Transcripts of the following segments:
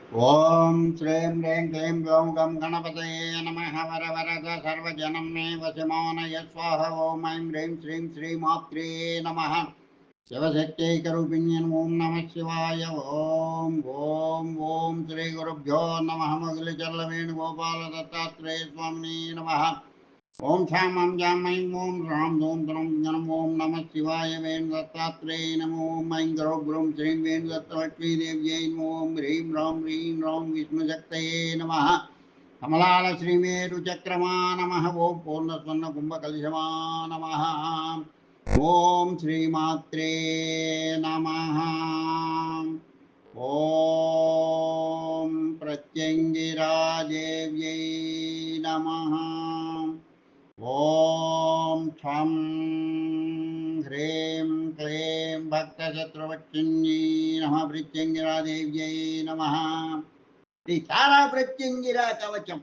ఓం శ్రీం హ్రీం క్లీం గ్లౌం గం గణపతయే నమః వర వరద సర్వజనం మే వశమానయ స్వాహ ఓం ఐం హ్రీం శ్రీం శ్రీమాత్రే నమః శివశక్తైకరూపిణ్యన్ ఓం నమః శివాయ ఓం ఓం ఓం శ్రీ గురుభ్యో నమః మొదలుచర్ల వేణుగోపాల దత్తాత్రేయ స్వామినే నమః ఓం క్షాం మాం జాం ఐం ఓం రాం ధూం ధనం గణం ఓం నమః శివాయ వేణు దత్తాత్రేయ నమో ఓం ఐం గ్రౌ గ్రౌం శ్రీం వేణు దత్తలక్ష్మీ దేవ్యై ఓం హ్రీం రాం విష్ణుశక్తయే నమః కమలాల శ్రీమేరు చక్రమా నమః ఓం పూర్ణస్వర్ణ కుంభకలిశమా నమః ఓం శ్రీమాత్రే నమః ఓం ప్రత్యంగిరాదేవ్యై నమః ఓం ఛం హ్రీం క్లీం భక్తశత్రువచ్చిన్యై నమః ప్రత్యంగిరాదేవ్యై నమః శ్రీ తారా ప్రత్యంగిరా కవచం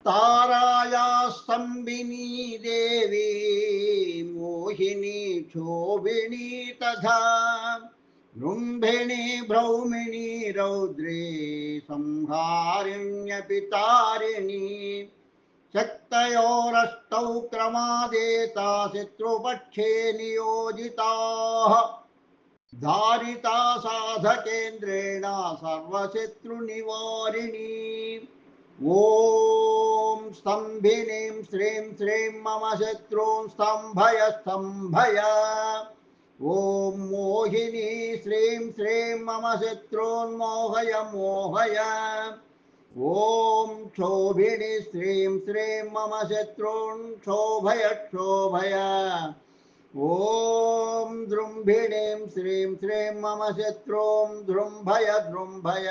తారాయా స్తంభినీ దేవి మోహిని క్షోభిణీ తథా రుంభిణి భ్రౌమిణి రౌద్రే సంహారిణ్యపి తారిణి శక్తయోరష్టౌ క్రమాదేతా శత్రుపక్షే నియోజితాః ధారితా సాధకేంద్రేణ సర్వశత్రునివారిణి ఓం స్తంభినీం శ్రీం శ్రీం మమ శత్రూన్ స్తంభయ స్తంభయ ఓం మోహిని శ్రీం శ్రీం మమ శత్రూన్ మోహయ మోహయ ఓం క్షోభిణి శ్రీం శ్రీం మమ శత్రూన్ క్షోభయ క్షోభయ ఓం దృంభిణీం శ్రీం శ్రీం మమ శత్రూన్ దృంభయ దృంభయ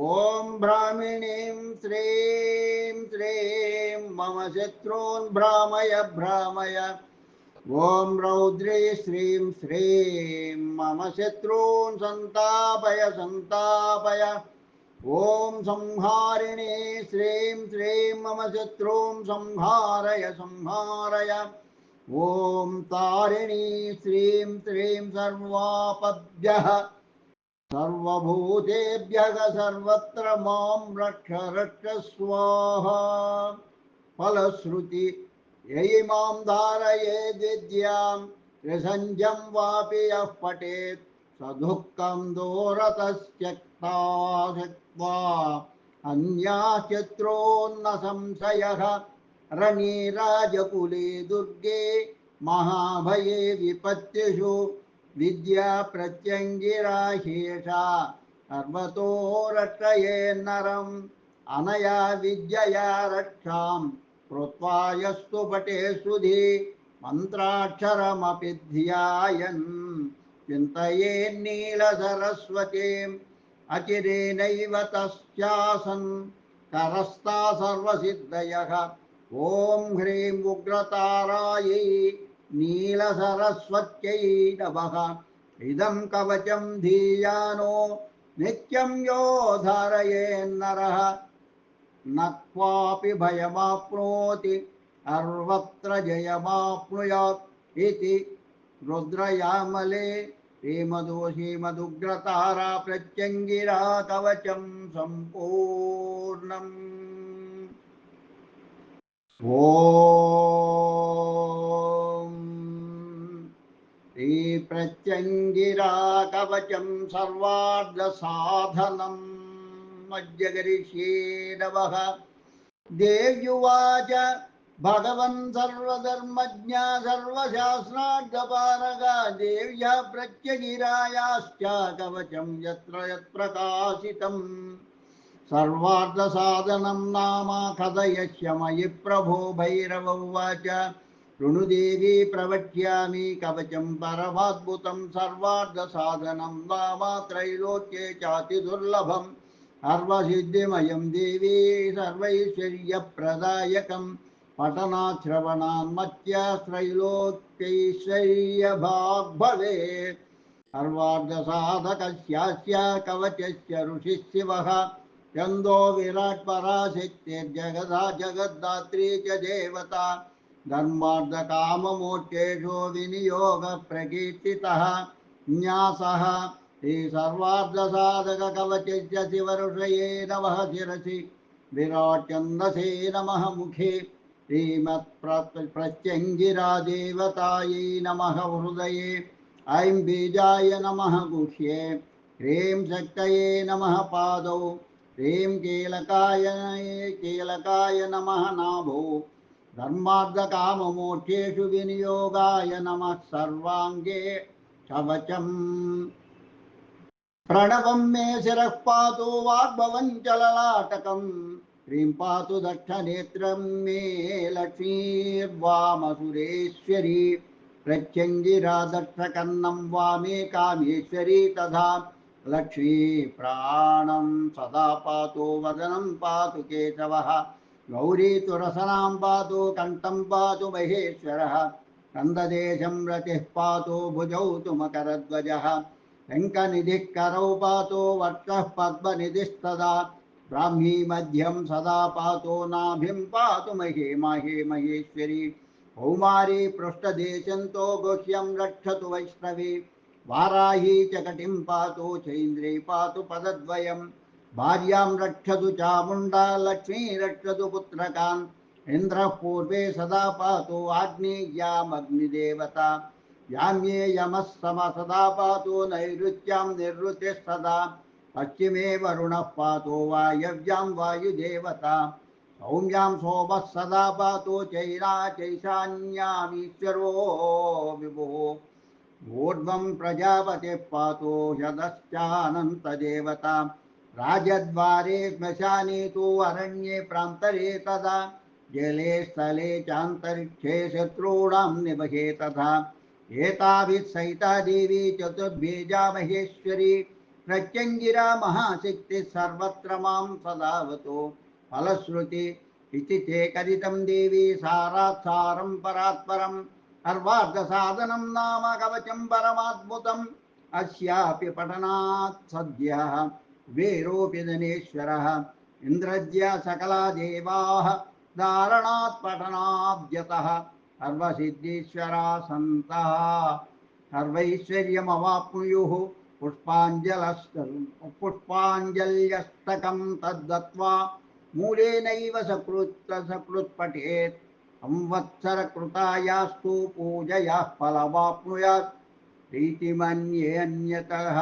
ఓం భ్రామిణీం శ్రీం శ్రీం మమ శత్రూన్ భ్రామయ భ్రామయ ఓం రౌద్రీ శ్రీం శ్రీం మమ శత్రూన్ సంతాపయ సంతాపయ ఓం సంహారిణి శ్రీం శ్రీం మమ శత్రూన్ సంహారయ సంహారయ ఓం తారిణి శ్రీం శ్రీం సర్వాపద్భ్యః సర్వభూతేభ్యః సర్వత్ర మాం రక్ష రక్ష స్వాహా ఫలశ్రుతి యయిమాం ధారయేద్విద్యాం త్రిసంధ్యం వాపి యః పఠేత్ సదుఃఖం దూరతస్త్యక్తా శక్త్వా అన్యాశత్రోన్న సంశయః రణే రాజకులే దుర్గే మహాభయే విపత్తిషు విద్యా ప్రత్యంగిరాహేషా సర్వతో రక్షయేన్నరం అనయా విద్యయా రక్షాం కృత్వాయస్తు పటే సుధి మంత్రాక్షరమపి ధ్యాయన్ చింతయేన్నీల సరస్వతీం అచిరేణైవ తస్యాసన్ కరస్థా సర్వసిద్ధయః ఓం హ్రీం ఉగ్రతారాయై నీలసరస్వత్యై నమః ఇదం కవచం ధీయానో నిత్యం యో ధారయేన్నరః న క్వాపి భయమాప్నోతి సర్వత్ర జయమాప్నుయాత్ ఇతి రుద్రయామలే శ్రీమదోషీమదుగ్రతారా ప్రత్యంగిరా కవచం సంపూర్ణం. ఓం శ్రీ ప్రత్యంగిరా కవచం సర్వార్థ సాధనం మజ్జగరిష్యే నమః. దేవ్యువాచ భగవన్ సర్వధర్మజ్ఞ సర్వశాస్త్రార్థపారగ దేవ్యా ప్రత్యగిరాయాశ్చ కవచం యత్ర యత్ప్రకాశితం సర్వార్థ సాధనం నామ కథయస్య మయి ప్రభో భైరవ ఉవాచ శృణుదేవి ప్రవక్ష్యామి కవచం పరమాద్భుతం సర్వార్థ సాధనం నామ త్రైలోక్యే చాతి దుర్లభం సర్వసిద్ధిమయం దేవీ సర్వైశ్వర్యప్రదాయకం పఠనాత్ శ్రవణాన్మత్య త్రైలోక్యైశ్వర్యభాగ్ భవేత్. సర్వార్థ సాధకస్యాస్య కవచస్య ఋషిः శివः చందో విరాట్ పరాశక్తిర్జగదా జగద్ధాత్రీ చ దేవతా ధర్మార్థ కామమోక్షేషు వినియోగ ప్రకీర్తితః న్యాసః श्री सर्वार्धसाधक कवचस्य शिवऋषये नमः शिरसि विराट्छन्दसे नमः मुखे श्रीमत्प्रत्यङ्गिरा देवतायै नमः हृदये ऐं बीजाय नमः गुह्ये ह्रीं शक्तये नमः पादौ ह्रीं कीलकाय नमः नाभो धर्मार्थकाममोक्षेषु विनियोगाय नमः सर्वाङ्गे कवचम् प्रणवं मे शिरः पातु वाग्भवं च ललाटकम् ह्रीं पातु दक्षनेत्रं मे लक्ष्मीर्वामसुरेश्वरी प्रत्यङ्गिरा दक्षकर्णं वामे कामेश्वरी तथा लक्ष्मी प्राणं सदा पातु वदनं पातु केशवः गौरी तुरसनां पातु कण्ठं पातु महेश्वरः कन्ददेशं रतिः पातु भुजौ तु मकरध्वजः शङ्खनिधिः करौ पातु वक्षः पद्मनिधिस्तदा ब्राह्मी मध्यं सदा पातु नाभिं पातु महेश्वरी कौमारी पृष्ठदेशन्तो गुह्यं रक्षतु वैष्णवी वाराही च कटिं पातु चैन्द्री पातु पदद्वयं भार्यां रक्षतु चामुण्डा लक्ष्मी रक्षतु पुत्रकान् इन्द्रः पूर्वे सदा पातु आग्नेय्यामग्निदेवता याम्ये यमः सदा पातु नैऋत्यां निवृत्तिः सदा पश्चिमे वरुणः पातु वायव्यां वायुदेवता सौम्यां सोमः सदा पातु चैशान्यामीश्वरो विभुः ऊर्ध्वं प्रजापतिः पातु ह्यधश्चानन्तदेवता राजद्वारे श्मशाने तु अरण्ये प्रान्तरे तदा जले स्थले चान्तरिक्षे शत्रूणां निबहे तथा एताभिः सहिता देवी चतुर्भुजा महेश्वरी प्रत्यङ्गिरा महाशक्तिः सर्वत्र मां सदावतु फलश्रुति इति ते कथितं देवी सारात् सारं परात्परम् अर्वार्धसाधनं नाम कवचं परमाद्भुतम् अस्यापि पठनात् सद्यः कुबेरोऽपि धनेश्वरः इन्द्रज्य सकला देवाः धारणात् पठनाद्यतः सर्वसिद्धीश्वरा सन्तः सर्वैश्वर्यमवाप्नुयुः पुष्पाञ्जल्यस्तकं तद्दत्त्वा मूलेनैव सकृत् पठेत् संवत्सरकृतायास्तु पूजयाः फलमाप्नुयात् प्रीतिमन्येऽन्यतः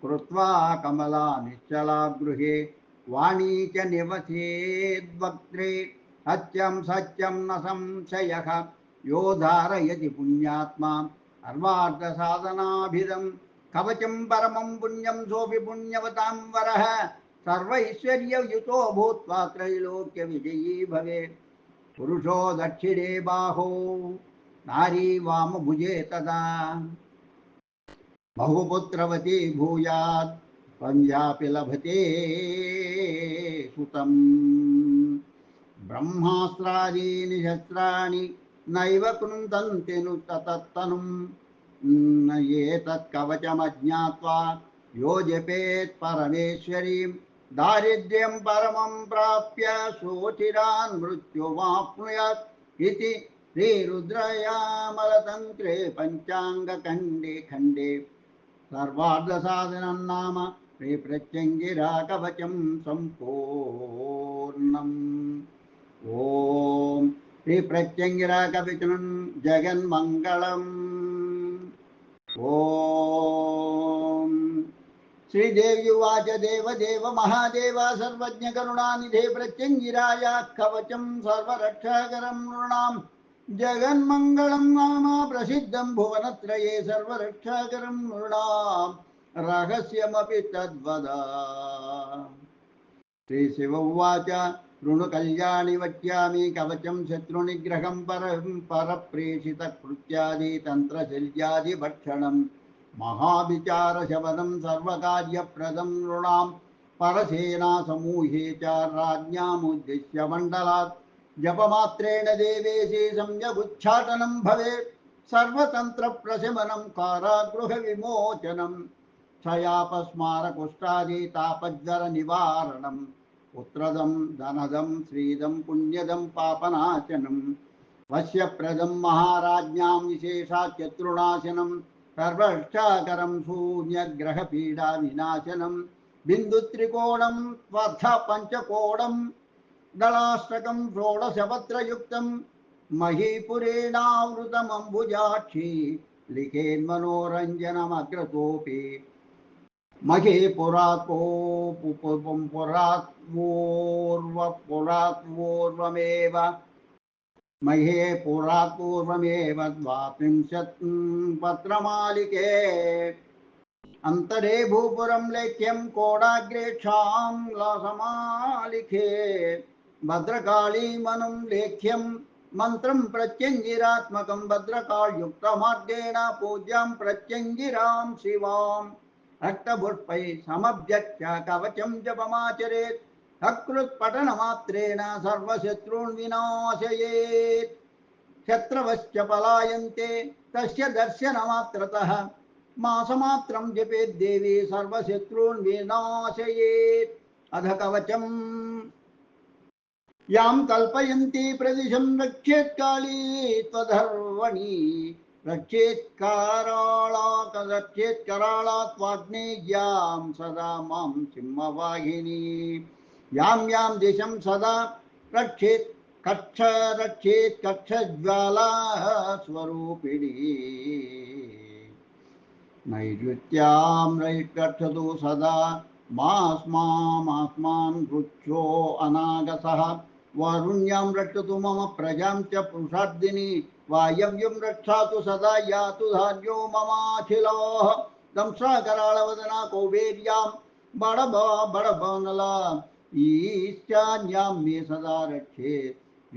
कृत्वा कमला निश्चला गृहे वाणी च निवसेद्वक्त्रे सत्यं न संशयः यो धारयति पुण्यात्मा सर्वार्थसाधनाभिदं कवचं परमं पुण्यं सोऽपि पुण्यवतां वरः सर्वैश्वर्ययुतो भूत्वा त्रैलोक्यविजयी भवेत् पुरुषो दक्षिणे बाहो नारी वामभुजे तदा बहुपुत्रवती भूयात् पञ्जापि लभते सुतम् ब्रह्मास्त्रादीनि शस्त्राणि नैव कृन्तन्ति नु ततस्तनुम् एतत् कवचमज्ञात्वा यो जपेत् परमेश्वरीं दारिद्र्यं परमं प्राप्य शोचिरान् मृत्युमाप्नुयात् इति श्रीरुद्रयामलतन्त्रे पञ्चाङ्गखण्डे खण्डे सर्वार्धसाधनं नाम श्रीप्रत्यङ्गिरा कवचं सम्पूर्णम् ॐ श्रीप्रत्यङ्गिरा कवचं जगन्मङ्गलम् ॐ श्रीदेवी उवाच देवदेव महादेव सर्वज्ञकरुणानिधे प्रत्यङ्गिराया कवचं सर्वरक्षाकरं नृणाम् जगन्मङ्गलं नाम प्रसिद्धं भुवनत्रये सर्वरक्षाकरं नृणां रहस्यमपि तद्वद श्रीशिव उवाच शृणु कल्याणि वक्ष्यामि कवचं शत्रुनिग्रहं परप्रेषितकृत्यादि तन्त्रशल्यादिभक्षणं महाविचारशबदं सर्वकार्यप्रदं नृणां परसेनासमूहे च राज्ञामुद्दिश्य मण्डलात् जपमात्रेण देवेशि संयगुच्चाटनं भवेत् सर्वतन्त्रप्रशमनं कारागृहविमोचनं क्षयापस्मारकुष्ठादि तापज्वरनिवारणं पुत्रदं धनदं श्रीदं पुण्यदं पापनाशनं वश्यप्रदं महाराज्ञां विशेषात् शत्रुनाशनं सर्वक्षाकरं शून्यग्रहपीडा विनाशनं बिन्दुत्रिकोणं स्पर्ध पञ्चकोणं दलाष्टकं षोडशपत्रयुक्तं महीपुरेणावृतमम्बुजाक्षी लिखेन्मनोरञ्जनमग्रतोऽपि महे पुरात्पूर्वमेव महे पुरात्पूर्वमेव द्वात्रिंशत् पत्रमालिके अंतरे भूपुरं लेख्यं कोडाग्रेक्षां लासमालिखे भद्रकाली मनुं लेख्यं मंत्रं प्रत्यङ्गिरात्मकं भद्रकाळयुक्तमार्गेण पूज्यां प्रत्यङ्गिरां शिवाम् रक्तपुष्पै समभ्यक्ष्य कवचं जपमाचरेत् अकृत्पठनमात्रेण सर्वशत्रून् विनाशयेत् शत्रवश्च पलायन्ते तस्य दर्शनमात्रतः मासमात्रं जपेत् देवी सर्वशत्रून् विनाशयेत् अध कवचम् यां कल्पयन्ती प्रदिशं रक्षेत् काली त्वधर्वणि रक्षेत् कराळा त्वाग्नेय्यां सदा मां सिंहवाहिनी यां यां दिशं सदा रक्षेत् कक्षज्वाला स्वरूपिणी नैऋत्यां रक्षतु सदा मास्मान् रुक्षो अनागतः वारुण्यां रक्षतु मम प्रजां च पुरुषार्दिनी वायव्यं रक्षातु सदा यातु धान्यो ममाखिलोः दंष्ट्राकराळवदना कौबेर्यां बडबनला ईशान्यां मे सदा रक्षेत्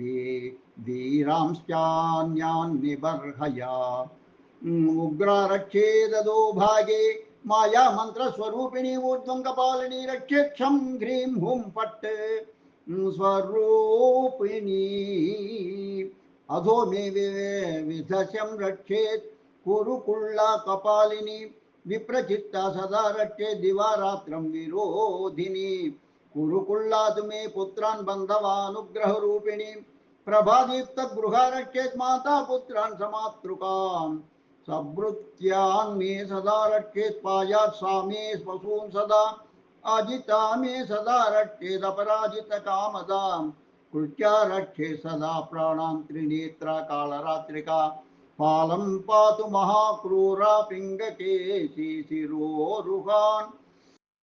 वीरांश्चान्यान् निबर्हया उग्रा रक्षेदो भागे माया मंत्र स्वरूपिणी ऊर्ध्वं कपालिनी रक्षेक्षं ह्रीं हुं फट् स्वरूपिणी अधो मे विधस्यं रक्षेत् कुरुकुल्ला कपालिनी विप्रचित्ता सदा रक्षेत् दिवारात्रं विरोधिनी कुरुकुल्ला मे पुत्रान् बन्धवानुग्रह रूपिणी प्रभादीप्त गृह रक्षेत् माता पुत्रान् समातृकाम् सभृत्यान् मे सदा रक्षेत् पायात् सा मे पशून् सदा अजिता मे सदा रक्षेत् अपराजित कामदां कृत्या रक्षेत् सदा प्राणान् त्रिनेत्रा कालरात्रिका पालं पातु महाक्रूरा पिङ्गकेशी शिरोरुहान्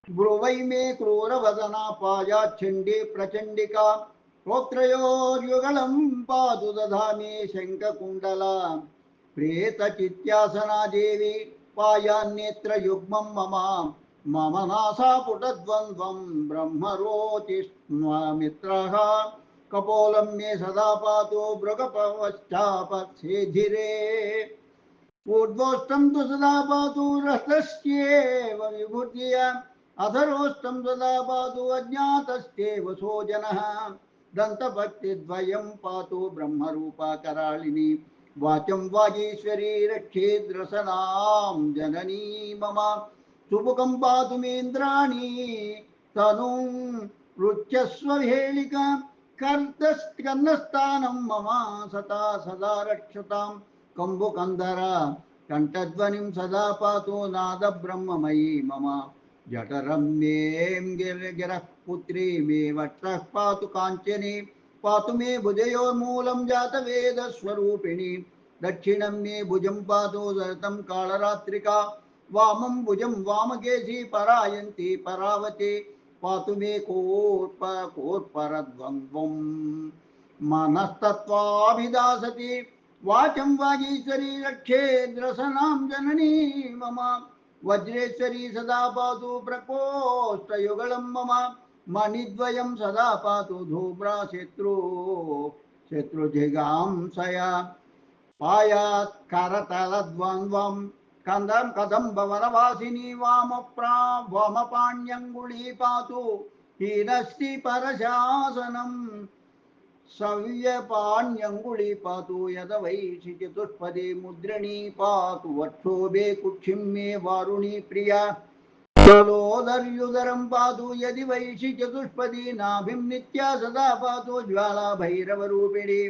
ब्रुवै मे क्रूरवदना पायाच्छण्डी प्रचण्डिका श्रोत्रयोर्युगलं पातु दधामि शङ्खकुण्डला प्रेतचित्यासना देवी पायान्नेत्रयुग्मं मम नासापुटद्वन्द्वं ब्रह्मरोचिष्मित्रः कपोलं मे सदा पातु मृगपश्चापत्सेधिरे ऊर्ध्वोष्टं तु सदा पातु रहस्येव विभूतिः अधरोष्टं सदा पातु अज्ञातस्येव सोजनः दन्तभक्तिद्वयं पातु ब्रह्मरूपा करालिनी वाचं वागीश्वरी रक्षेद्रसनां जननी मम सुमुखं पातु मेन्द्राणि तनुं रुच्यस्वहेलिका कर्णस्थानं मम सदा रक्षतां कम्बुकन्धरा कण्ठध्वनिं सदा पातु नादब्रह्ममयी मम जठरम्यें गिरः पुत्री मे वक्षः पातु काञ्चनी पातु मे भुजयोर्मूलं जातवेदस्वरूपिणी दक्षिणं मे भुजं पातु दरतं कालरात्रिका वामं भुजं वामकेशी परायन्ती परावती पातु मे कोर्परद्वन्द्वं मनस्तत्त्वाभिदासति वाचं वागीश्वरी रक्षेद्रसनां जननी मम वज्रेश्वरी सदा पातु प्रकोष्ठयुगलं मम मणिद्वयं सदा पातु धूम्रा शत्रुजिगांसया पायात् करतलद्वन्द्वं कदम्बवनवासिनी वामपाण्यङ्गुली पातु हीनस्ति परशासनम् सव्यपाण्यङ्गुली पातु यदवैषि चतुष्पदे मुद्रणी पातु वक्षोभे कुक्षिं मे वारुणी प्रिया तलोदर्युदरं पातु यदि वैषि चतुष्पदी नाभिं नित्या सदा पातु ज्वाला भैरवरूपिणी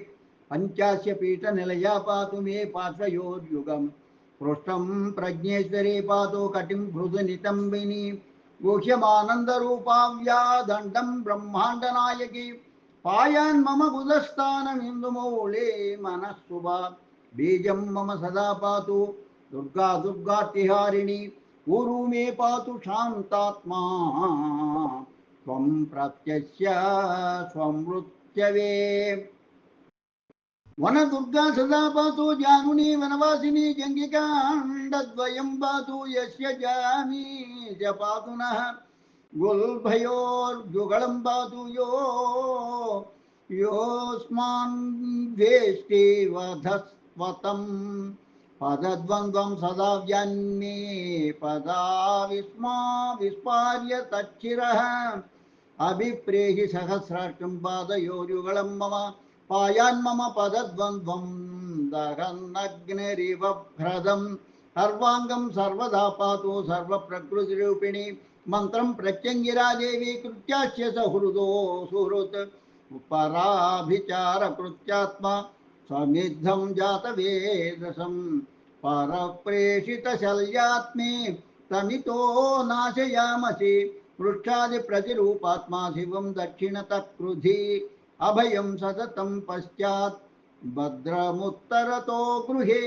पञ्चास्य पीठनिलया पातु मे पार्श्वयोर्युगं पृष्ठं प्रज्ञेश्वरी पातु कटिं मृदुनितम्बिनी गुह्यमानन्दरूपाव्या दण्डं ब्रह्माण्डनायकी पायान् मम गुदस्थानमिन्दुमौले मनःसुभा बीजं मम सदा पातु दुर्गा दुर्गातिहारिणी ऊरु मे पातु शान्तात्मा त्वं प्रत्यस्य स्वमृत्यवे वन दुर्गा सदा पातु जानुनी वनवासिनी जंगिकाण्डद्वयं पातु यस्य जामी च पातु नः गुल्भयोर्युगलं पातु योऽस्मान् द्वेष्टि वधस्वतं पदद्वन्द्वं सदा व्यान्मे पदा विस्पार्य तच्छिरः अभिप्रेहि सहस्राक्षं पादयोर्युगलं मम पायान्मम पदद्वन्द्वं दहन्नग्निरिव भ्रदम् सर्वांगं सर्वदा पातु सर्वप्रकृतिरूपिणी मंत्रं प्रत्यंगिरा देवी कृत्यास्य सहृदो सुहृत् पराभिचार कृत्यात्मा समिद्धं जातवेदसं परप्रेषितशल्यात्मे तमितो नाशयामसि पृष्ठादिप्रतिरूपात्मा शिवं दक्षिणतः कृधि अभयं सततं पश्चात् भद्रमुत्तरतो गृहे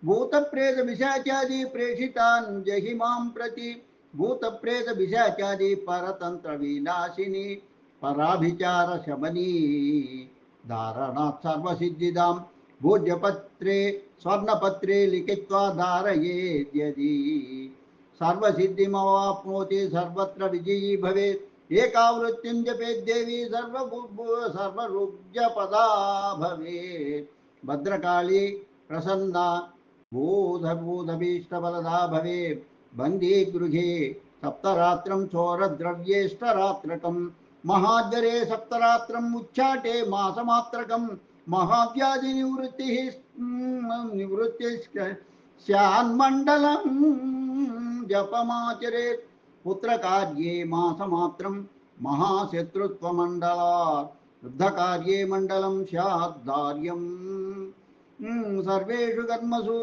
भूतप्रेतपिशाचादि प्रेषितान् जहि मां प्रति भूतप्रेतपिशाचादि परतन्त्रविनाशिनी पराभिचारशमनी धारणात् सर्वसिद्धिदां भोज्यपत्रे स्वर्णपत्रे लिखित्वा धारयेद्यदि सर्वसिद्धिमवाप्नोति सर्वत्र विजयी भवेत् एकावृत्तिं जपेत् देवी सर्वरुग्यपदा भवेत् भद्रकाली प्रसन्ना भूतभीष्टफलदा भवेत् बन्दी गृहे सप्तरात्रं चोरद्रव्येष्टरात्रकं महाद्वरे सप्तरात्रम् उच्चाटे मासमात्रकं महाव्याधिनिवृत्तिः स्यान्मण्डलं जपमाचरेत् पुत्रकार्ये मासमात्रं महाशत्रुत्वमण्डलात् युद्धकार्ये मण्डलं स्याद्दार्यं सर्वेषु कर्मसु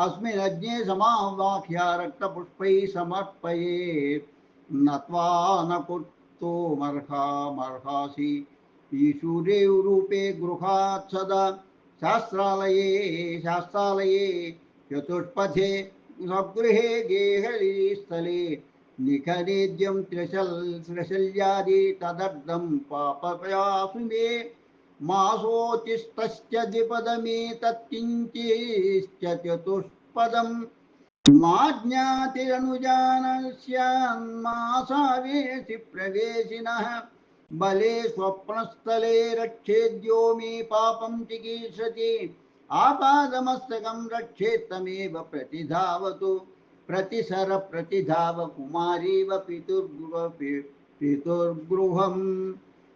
अस्मिन्नग्ने समावाह्य रक्तपुष्पैः समर्पयेत् नत्वा न कुर्तुमर्हासि ईशुरे रूपे गृहात् सदा शास्त्रालये चतुष्पथे स्वगृहे गेहलीस्थले निखनेद्यं त्रिशल्यादि तदर्थं पापयासु मे मासोचिस्तश्च द्विपदमेतत्किञ्चिश्च चतुष्पदम् मा ज्ञातिरनुजानस्यान्मासावेशि प्रवेशिनः बले स्वप्नस्थले रक्षेद्यो मे पापं चिकीर्षति आपादमस्तकं रक्षेत्तमेव प्रतिधावतु प्रतिसर प्रतिधाव कुमारीव पितुर्गृहम्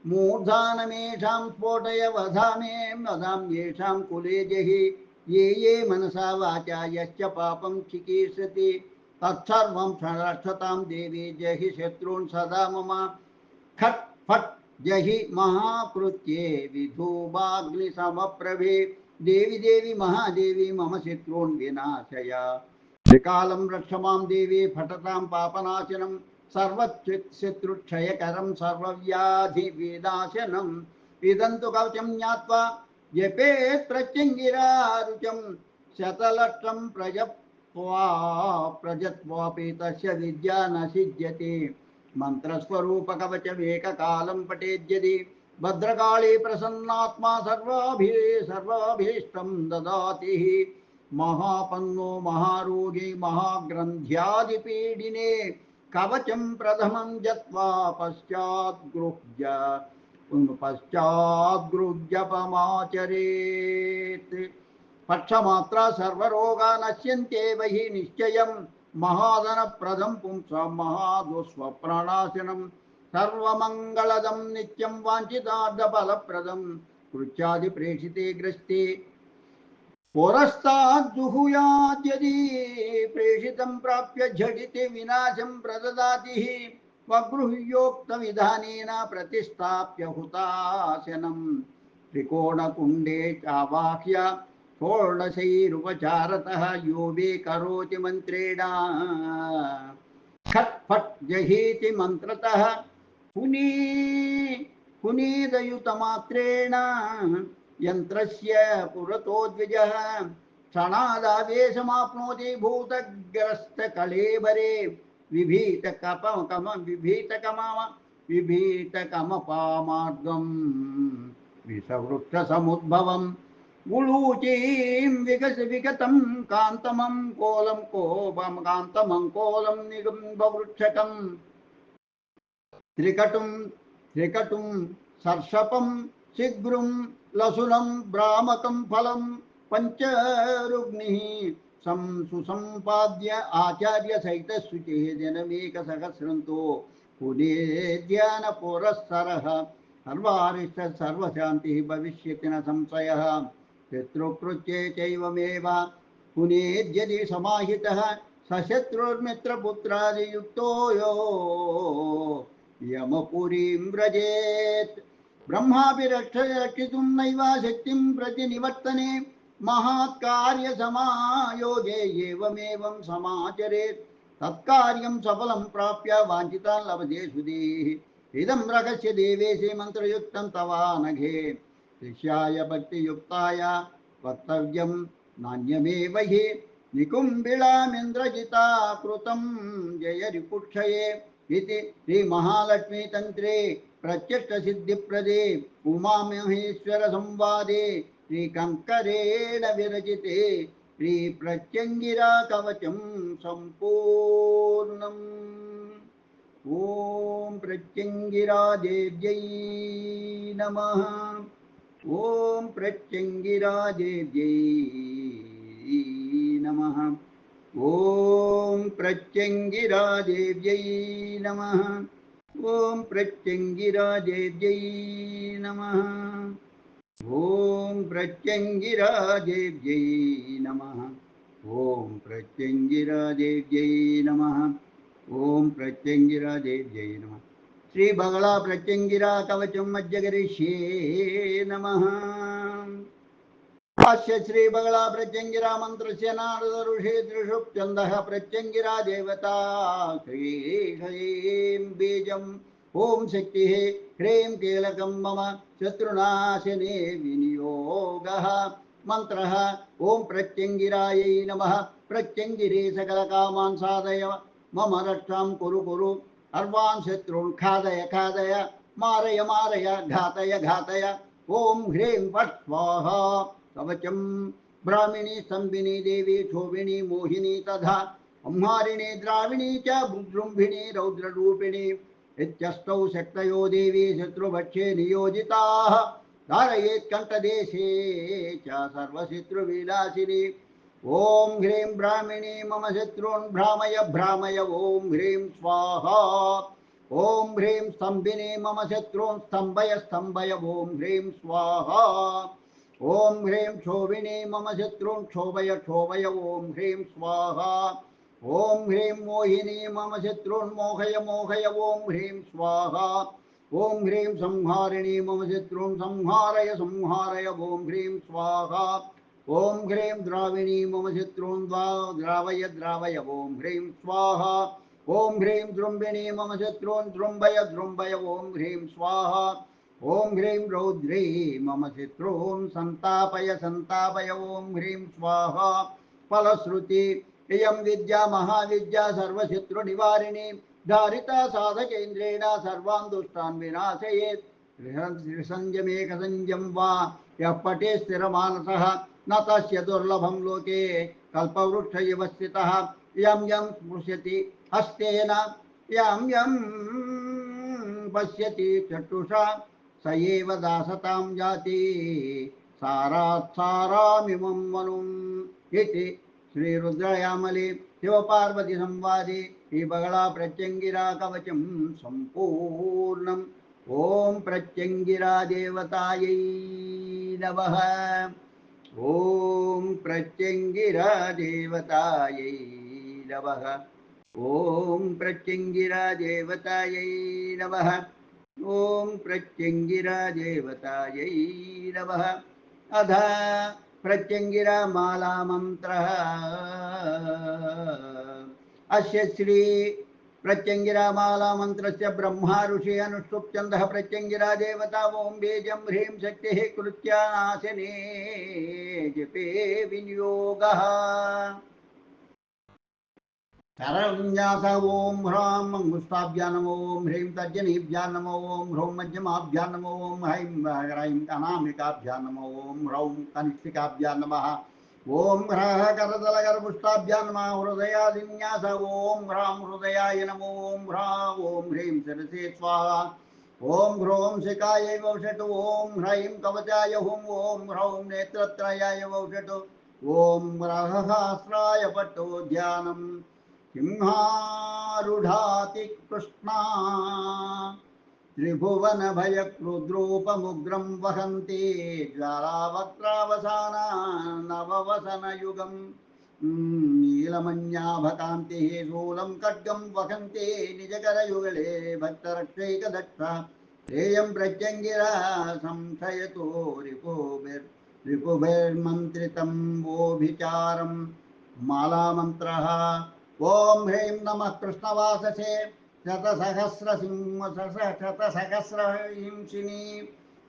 मूर्धानमेषां स्फोटय वदां येषां कुले जहि ये मनसा वाचा यश्च पापं चिकीर्षति तत्सर्वं रक्षतां देवी जहि शत्रून् सदा मम खट् फट् जहि महाकृत्ये विधूमाग्निसमप्रभे देवी देवी महादेवी मम शत्रून् विनाशय त्रिकालं रक्ष मां देवी फटतां पापनाशनं सर्वशत्रुक्षयकरं सर्वव्याधिविनाशनम् इदं तु कवचं ज्ञात्वा जपेत् प्रत्यङ्गिरारुचं शतलक्षं प्रजत्वापि तस्य विद्या न सिद्ध्यति मन्त्रस्वरूपकवचमेककालं पठेद्यदि भद्रकाली प्रसन्नात्मा सर्वाभीष्टं ददाति महापन्नो महारोगी महाग्रन्थ्यादिपीडिने कवचं प्रथमं जत्वा पश्चाद्गृह्यपमाचरेत् पक्षमात्रा सर्वरोगा नश्यन्ते वहि निश्चयं महाधनप्रदं पुंसां महादुःस्वप्ननाशनं सर्वमङ्गलदं नित्यं वाञ्छितार्थफलप्रदं कृत्यादिप्रेषिते ग्रस्ते पुरस्ताज्जुहुयाद्यदि प्रेषितं प्राप्य झटिति विनाशं प्रददाति स्वगृह्योक्तविधानेन प्रतिष्ठाप्य हुताशनं त्रिकोणकुण्डे चावाह्य षोडशैरुपचारतः यो वे करोति मन्त्रेण खट् फट् जहीति मन्त्रतः पुनी पुनीदयुतमात्रेण यन्त्रस्य पुरतो द्विजः क्षणादावेशमाप्नोति भूतग्रस्तकलेबरे विभीतकमपामार्गम् विषवृक्षसमुद्भवम् गुळूचीं विगतं कान्तमं कोलं निगम्बवृक्षकम् त्रिकटुं सर्षपं शीघ्रं लसुनं भ्रामकं फलं पञ्चरुग्निः सुसम्पाद्य आचार्य सहित शुचिः जनमेकसहस्रन्तो पुनेद्यानपुरस्सरः सर्वारिष्ट सर्वशान्तिः भविष्यति न संशयः शत्रुकृत्ये चैवमेव पुनेद्यदि समाहितः सशत्रुर्मित्रपुत्रादियुक्तो यो यमपुरीं व्रजेत् ब्रह्माभिरक्षितुं नैव शक्तिं प्रतिनिवर्तने महात्कार्यसमायोगे एवमेवं समाचरेत् तत्कार्यं सफलं प्राप्य वाञ्छितान् लभते सुधीः इदं रहस्य देवेशे मन्त्रयुक्तं तवानघे शिष्याय भक्तियुक्ताय वक्तव्यं नान्यमेव हि निकुम्बिलामिन्द्रजिता कृतं जयरिपुक्षये इति श्रीमहालक्ष्मीतन्त्रे प्रत्यक्षसिद्धिप्रदे उमामहेश्वरसंवादे श्रीकङ्करेण विरचिते श्रीप्रत्यङ्गिराकवचं सम्पूर्णम्। ॐ प्रत्यङ्गिरादेव्यै नमः। ॐ प्रत्यङ्गिरादेव्यै नमः। ॐ प्रत्यङ्गिरादेव्यै नमः। ॐ प्रत्यङ्गिरादेव्यै नमः। ॐ प्रत्यङ्गिरादेव्यै नमः। ॐ प्रत्यङ्गिरादेव्यै नमः। ॐ प्रत्यङ्गिरादेव्यै नमः। श्री बगला प्रत्यङ्गिरा कवचं मज्जगरिष्ये नमः। अस्य श्री बगला प्रत्यङ्गिरा मन्त्रस्य नारद ऋषि त्रिषुप्छन्दः प्रत्यङ्गिरा देवता श्रीं बीजम् ॐ शक्तिः ह्रीं कीलकं मम शत्रुनाशने विनियोगः मन्त्रः ॐ प्रत्यङ्गिरायै नमः। प्रत्यङ्गिरे सकलकामान् साधय मम रक्षां कुरु सर्वान् शत्रून् खादय मारय घातय ॐ ह्रीं फट् स्वाहा कवचं ब्राह्मिणी स्तम्भिनी देवी क्षोभिणी मोहिनी तथा संहारिणी द्राविणी च जृम्भिणी रौद्ररूपिणी इत्यष्टौ शक्तयो देवी शत्रुभक्षे नियोजिताः धारयेत् कण्ठदेशे च सर्वशत्रुविनाशिनी ॐ ह्रीं ब्राह्मिणी मम शत्रून् भ्रामय ॐ ह्रीं स्वाहा ॐ ह्रीं स्तम्भिनी मम शत्रून् स्तम्भय ॐ ह्रीं स्वाहा ॐ ह्रीं क्षोभिनी मम शत्रून् क्षोभय ॐ ह्रीं स्वाहा ॐ ह्रीं मोहिनी मम शत्रून् मोहय ॐ ह्रीं स्वाहा ॐ ह्रीं संहारिणी मम शत्रून् संहारय ॐ ह्रीं स्वाहा ॐ ह्रीं द्राविणी मम शत्रून् द्रावय ॐ ह्रीं स्वाहा ॐ ह्रीं जृम्भिणी मम शत्रून् जृम्भय ॐ ह्रीं स्वाहा ॐ ह्रीं रौद्री मम शत्रून् संतापय ॐ ह्रीं स्वाहा फलश्रुति इयं विद्या महाविद्या सर्वशत्रुनिवारिणी धारिता साधकेन्द्रेण सर्वान् दुष्टान् विनाशयेत् त्रिसंयमेकसंयं वा यः पठे स्थिरमानसः न तस्य दुर्लभं लोके कल्पवृक्ष इव स्थितः यं स्पृश्यति हस्तेन यं पश्यति चक्षुषा स एव दासतां जाति सारात् सारामिमं मनुम् इति श्रीरुद्रयामले शिवपार्वती संवादे श्रीबगला प्रत्यङ्गिरा कवचं सम्पूर्णम्। ॐ प्रत्यङ्गिरा देवतायै नमः। ॐ प्रत्यङ्गिरा देवतायै नमः। ॐ प्रत्यङ्गिरा देवतायै नमः। ॐ प्रत्यङ्गिरा देवतायै नमः। अध प्रत्यंगिरा माला मंत्र अस्य श्री प्रत्यंगिरा माला मंत्रस्य ब्रह्मा ऋषि अनुष्टुप छंदः प्रत्यंगिरा देवता ओम बीजं ह्रीं शक्तिः कृत्यानाशिने जपे विनियोगः शरण्यस ओम ह्रां मंगुष्टाभ्या नमो ओम ह्रीं तर्जनीभ्या नमो ओम ह्रौं मध्यमाभ्या नमो ओम हैं ह्रैं अनामिकाभ्या नमो ओम ह्रौं कनिष्ठिकाभ्या नमः ओम ह्रः करतलकरपुष्टाभ्या नमः हृदयादिन्यास ओम ह्रां हृदयाय नमो ओम ह्रा ओम ह्रीं शिरसे स्वाहा ओम ह्रौं शिखायै वौषटु ओम ह्रैं कवचाय हुं ओम ह्रौं नेत्रत्रयाय वौषटु ओम ह्रः सहस्राय पट्टो ध्यानम् सिंहारूढ़ाति कृष्णा त्रिभुवन भयक्रुद्रूपमुग्रं वहन्ति ज्वालावक्त्रावसाना नववसन युगं नीलमन्याभकान्तिः शूलं खड्गं वहन्ति निजकरयुगले भक्तरक्षैकदक्षा ध्येयं प्रत्यङ्गिरा संशयतो रिपुभिर्मन्त्रितं वोभिचारं मालामन्त्रः ओम ह्रीं नमः कृष्णवाससे शतसहस्रहिंसिनी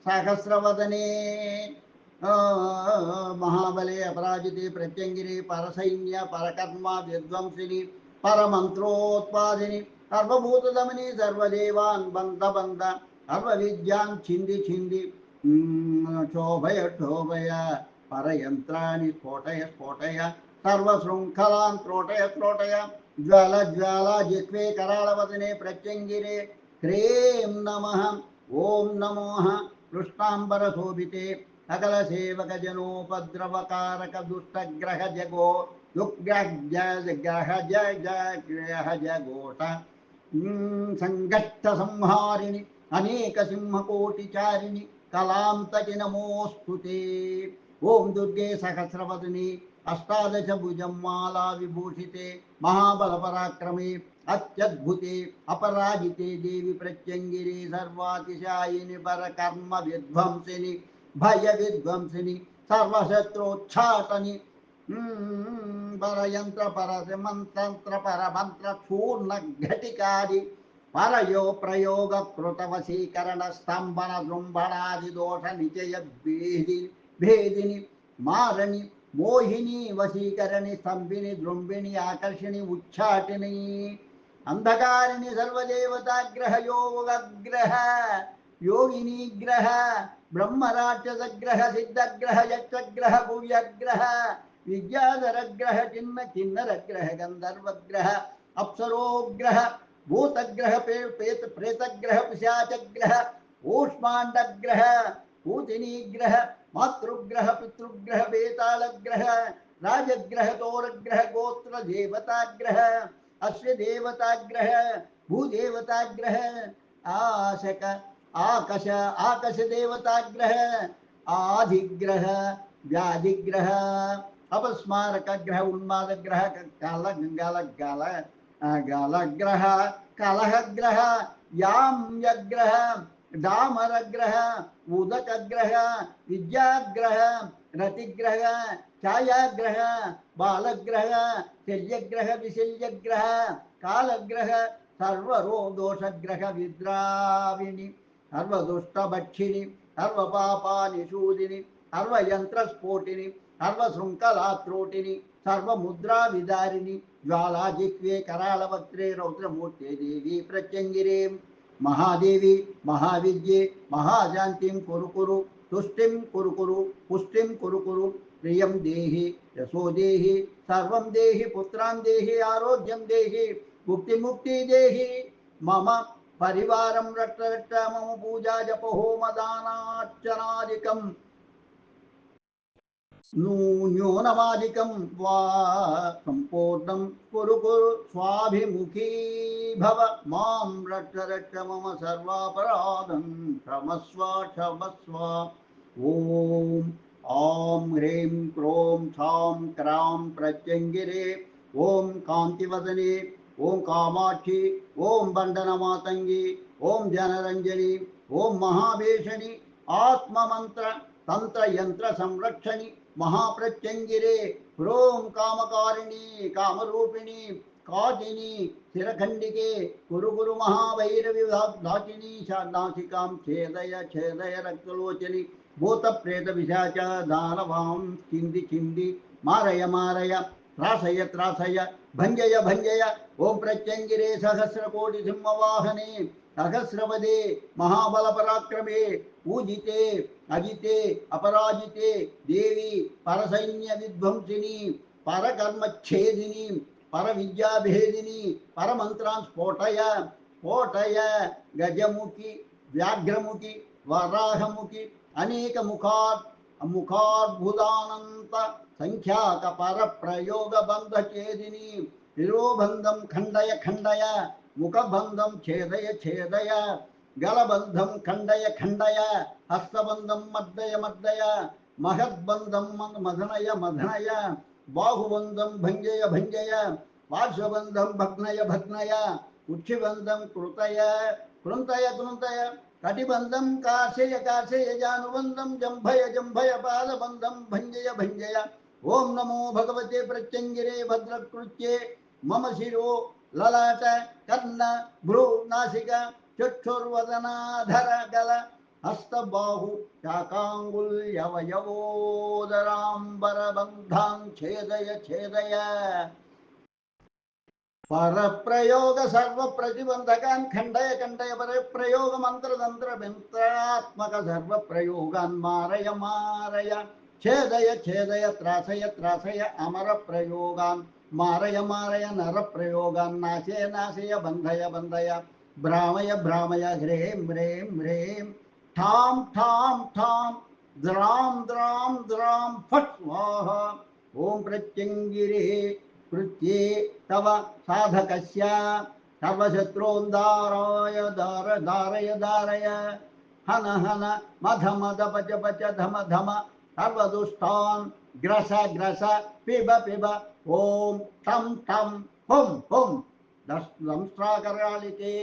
सहस्रवदने महाबले अपराजिते प्रत्यंगिरे परसैन्य परकर्मा विध्वंसिनी परमंत्रोत्पादिनी सर्वभूतदमनी सर्वदेवान् बन्ध बन्ध सर्वविद्यां छिन्दी छिन्दी क्षोभय क्षोभय परयन्त्राणि स्फोटय स्फोटय सर्वशृङ्खलां त्रोटय त्रोटय ज्वाला ज्वाला जिह्वे करालवदने प्रत्यङ्गिरे ह्रीं नमः ओं नमः कृष्णाम्बरशोभिते सकलसेवकजनोपद्रवकारक दुष्टग्रहजगो दुग्रहजगोट संघट्टसंहारिणि अनेकसिंहकोटिचारिणि कलांतकि नमोऽस्तु ते ओं दुर्गे सहस्रवदने अष्टादश भुजं माला विभूषिते महाबलपराक्रमे अत्यद्भुते अपराजिते देवी प्रत्यंगिरे सर्वातिशायिनि परकर्म विध्वंसिनि भय विध्वंसिनि सर्वशत्रोच्चाटनि परयंत्र परमंत्र परमंत्र चूर्ण घटिकादि परयो प्रयोग कृतवशीकरण स्तंभन जृंभणादि दोष निचय भेदिनि मारणि मोहिनी वशीकरणि स्तंभिनी द्रुंबिनी आकर्षिणी उच्चाटिनी अंधकारिणी सर्वदेवताग्रह योगग्रह योगिनी ग्रह ब्रह्मराक्षसग्रह सिद्धग्रह यक्षग्रह भुव्यग्रह विद्याधरग्रह चिन्म किन्नरग्रह गंधर्वग्रह अप्सरोग्रह भूतग्रह प्रेतग्रह पिशाचग्रह ऊष्मांडग्रह भूतिनीग्रह मातृग्रह पितृग्रह बेतालग्रह राजग्रह तोरग्रह गोत्र देवताग्रह अश्व देवताग्रह भूदेवताग्रह आशक आकाश आकाश देवताग्रह आधिग्रह व्याधिग्रह अपस्मारक ग्रह उन्माद ग्रह काल गंगाल गाल गालग्रह कलहग्रह याम्यग्रह डामरग्रह उदकग्रह विद्याग्रह रतिग्रह छायाग्रह बालग्रह शल्यग्रह विशल्यग्रह कालग्रह सर्वरोदोषग्रह विद्राविणी सर्वदुष्टभक्षिणी सर्वपापानिषूदिनी सर्वयन्त्रस्फोटिनी सर्वशृङ्खलात्रोटिनी सर्वमुद्राविदारिणी ज्वालाजिह्वे करालवक्त्रे रौद्रमूर्ते देवी प्रत्यङ्गिरे महादेवी महाविद्ये महाशान्तिं कुरु कुरु तुष्टिं कुरु कुरु पुष्टिं कुरु कुरु प्रियं देहि यशो देहि सर्वं देहि पुत्रान् देहि आरोग्यं देहि मुक्ति देहि मम परिवारं रक्ष रक्ष मम पूजा जप होम दानार्चनादिकं न्यूनमादिकं वा सम्पूर्णं कुरु कुरु स्वाभिमुखी भव मां रक्ष रक्ष मम सर्वापराधं क्षमस्व क्षमस्व ॐ ॐ ह्रीं क्रों छां क्रां प्रत्यङ्गिरे ॐ कान्तिवदने ॐ कामाक्षी ॐ बण्डनमातङ्गी ॐ जनरञ्जनी ॐ महाभीषणी आत्ममन्त्र तंत्र यंत्र संरक्षणी महाप्रत्यंगिरे ह्रों कामकारिणी कामरूपिणी काचिनी शिरखंडिके कुरु कुरु महाभैरवी दाचिनी नासिकां छेदय छेदय रक्तलोचनी भूत प्रेत पिशाच दानवां चिंदि चिंदि मारय मारय त्रासय त्रासय भंजय भंजय ओं प्रत्यंगिरे सहस्रकोटि सिंहवाहने सहस्रपदे महाबल पराक्रमे पूजिते अजिते अपराजिते देवी परसैन्य विध्वंसिनी परकर्मच्छेदिनी परविद्याभेदिनी परमन्त्रान् स्फोटय स्फोटय गजमुखी व्याघ्रमुखी वराहमुखी अनेक मुखाद्भुतानंत संख्याक पर प्रयोग बंध छेदिनी शिरोबंधम खंडय खंडय मुखबंधम छेदय छेदय गलबंधम खंडय खंडय हस्तबंधम मर्दय मर्दय महद्बंधम मधनय मधनय बाहुबंधम भंजय भंजय पार्श्वबंधम भग्नय भग्नय उच्छिबंधम कृतय कृंतय कृंतय कटिबंधम कार्षय कार्षय जानुबंधम जंभय जंभय पादबंधम भंजय भंजय ओम नमो भगवते प्रत्यंगिरे भद्रकृत्ये मम शिरो ललाट कर्ण भ्रू नासिका चक्षुर्वदनाधर गल हस्तबाहु शाकांगुल्यवयवोदरांबर बंधां छेदय छेदय पर प्रयोग सर्व प्रतिबंधकान् खंडय खंडय पर प्रयोग मंत्र तंत्र मंत्रात्मक सर्व प्रयोगान् मारय मारय छेदय छेदय त्रासय त्रासय अमर प्रयोगान् मारय मारय नर प्रयोगान् नाशय नाशय बंधय बंधय भ्रामय भ्रामय ह्रें ह्रें ह्रें ठाम ठाम ठाम द्रां द्रां द्रां फट् स्वाहा ओम प्रत्यंगिरे कृत्ये तव साधकस्य सर्वशत्रून् दारय दार दारय दारय हन हन मध मद पच पच धम धम सर्वदुष्टान् ग्रस ग्रस पिब पिब ओम टम टम हुम हुम दंष्ट्राकरालिके